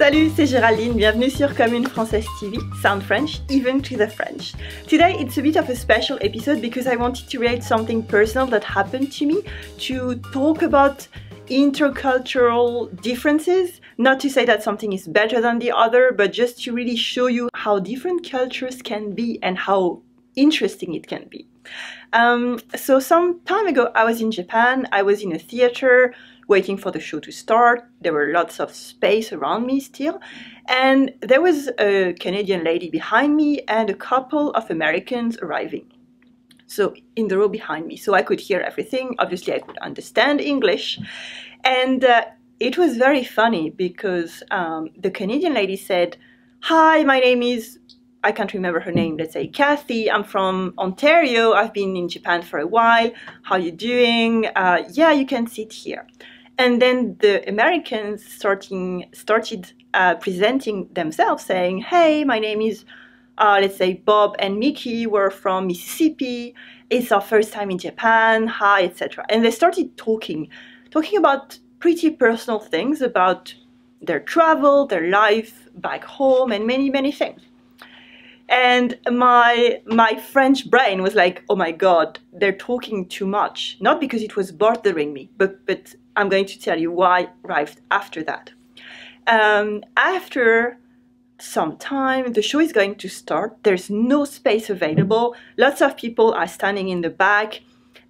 Salut, c'est Géraldine, bienvenue sur Commune Française TV, Sound French, even to the French. Today it's a bit of a special episode because I wanted to relate something personal that happened to me, to talk about intercultural differences, not to say that something is better than the other, but just to really show you how different cultures can be and how interesting it can be. So some time ago I was in Japan, I was in a theater, waiting for the show to start. There were lots of space around me still, and there was a Canadian lady behind me and a couple of Americans arriving. So in the row behind me, so I could hear everything. Obviously I could understand English, and it was very funny because the Canadian lady said, "Hi, my name is," I can't remember her name, let's say Kathy, "I'm from Ontario, I've been in Japan for a while, how you doing? Yeah, you can sit here." And then the Americans started presenting themselves, saying, "Hey, my name is, let's say Bob and Mickey, we're from Mississippi, it's our first time in Japan, hi, etc." And they started talking about pretty personal things, about their travel, their life back home, and many, many things. And my French brain was like, oh my God, they're talking too much. Not because it was bothering me, but I'm going to tell you why right after that. After some time, the show is going to start. There's no space available. Lots of people are standing in the back.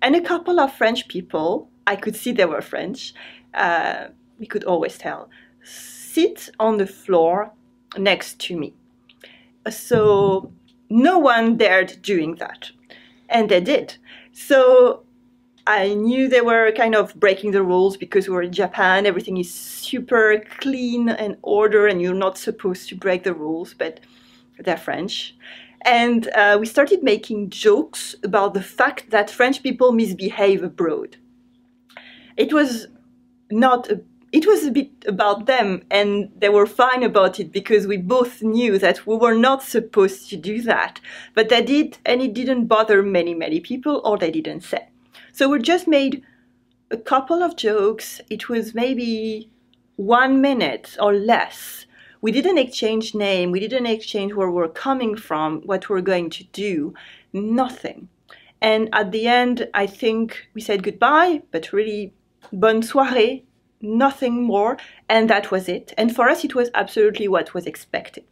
And a couple of French people, I could see they were French, we could always tell, sit on the floor next to me. So no one dared doing that, and they did. So I knew they were kind of breaking the rules because we were in Japan, everything is super clean and order and you're not supposed to break the rules, but they're French. And we started making jokes about the fact that French people misbehave abroad. It was a bit about them, and they were fine about it because we both knew that we were not supposed to do that. But they did, and it didn't bother many people, or they didn't say. So we just made a couple of jokes. It was maybe 1 minute or less. We didn't exchange name, we didn't exchange where we're coming from, what we're going to do, nothing. And at the end, I think we said goodbye, but really, bonne soirée, nothing more, and that was it. And for us, it was absolutely what was expected.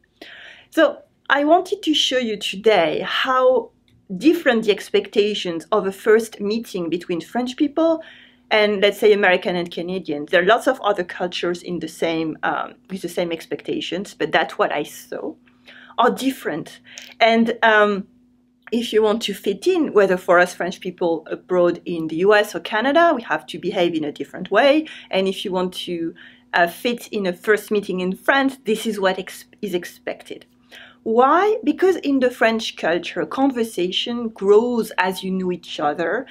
So I wanted to show you today how different the expectations of a first meeting between French people and, let's say, American and Canadians. There are lots of other cultures in the same, with the same expectations, but that's what I saw, are different. And if you want to fit in, whether for us French people abroad in the US or Canada, we have to behave in a different way. And if you want to fit in a first meeting in France, this is what is expected. Why? Because in the French culture, conversation grows as you know each other.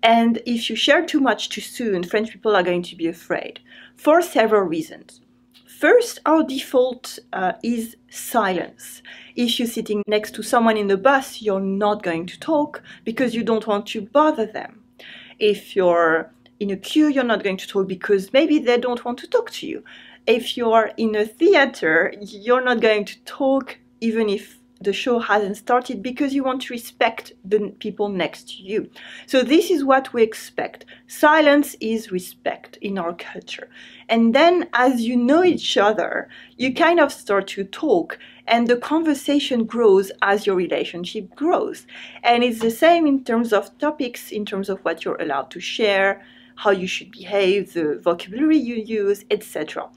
And if you share too much too soon, French people are going to be afraid for several reasons. First, our default is silence. If you're sitting next to someone in the bus, you're not going to talk because you don't want to bother them. If you're in a queue, you're not going to talk because maybe they don't want to talk to you. If you're in a theater, you're not going to talk even if the show hasn't started because you want to respect the people next to you. So this is what we expect. Silence is respect in our culture. And then as you know each other, you kind of start to talk and the conversation grows as your relationship grows. And it's the same in terms of topics, in terms of what you're allowed to share, how you should behave, the vocabulary you use, etc.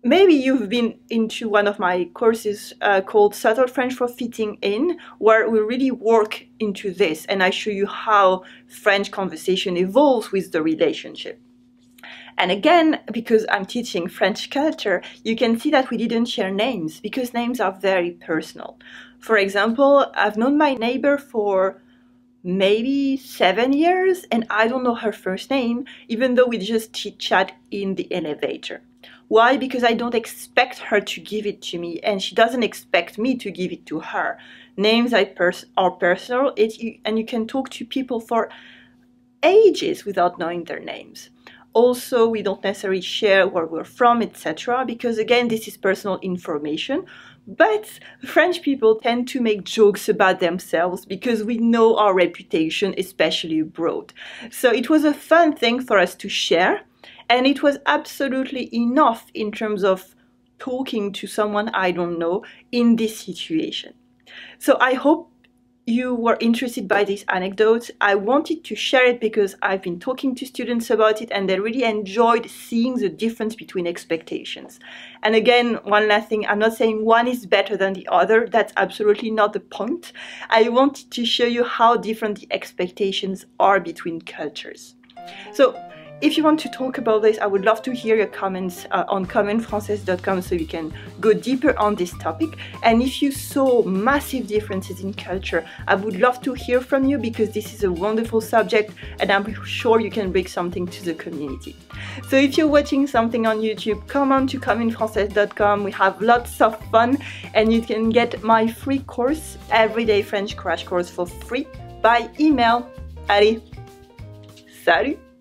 Maybe you've been into one of my courses called Subtle French for Fitting In, where we really work into this and I show you how French conversation evolves with the relationship. And again, because I'm teaching French culture, you can see that we didn't share names because names are very personal. For example, I've known my neighbor for maybe 7 years and I don't know her first name, even though we just chit-chat in the elevator. Why? Because I don't expect her to give it to me and she doesn't expect me to give it to her. Names are personal and you can talk to people for ages without knowing their names. Also, we don't necessarily share where we're from, etc. because again, this is personal information. But French people tend to make jokes about themselves because we know our reputation, especially abroad. So it was a fun thing for us to share, and it was absolutely enough in terms of talking to someone I don't know in this situation. So I hope you were interested by this anecdote. I wanted to share it because I've been talking to students about it and they really enjoyed seeing the difference between expectations. And again, one last thing, I'm not saying one is better than the other. That's absolutely not the point. I wanted to show you how different the expectations are between cultures. So if you want to talk about this, I would love to hear your comments on commentfrancaise.com so you can go deeper on this topic. And if you saw massive differences in culture, I would love to hear from you because this is a wonderful subject and I'm sure you can bring something to the community. So if you're watching something on YouTube, come on to commentfrancaise.com. We have lots of fun and you can get my free course, Everyday French Crash Course, for free by email. Allez, salut!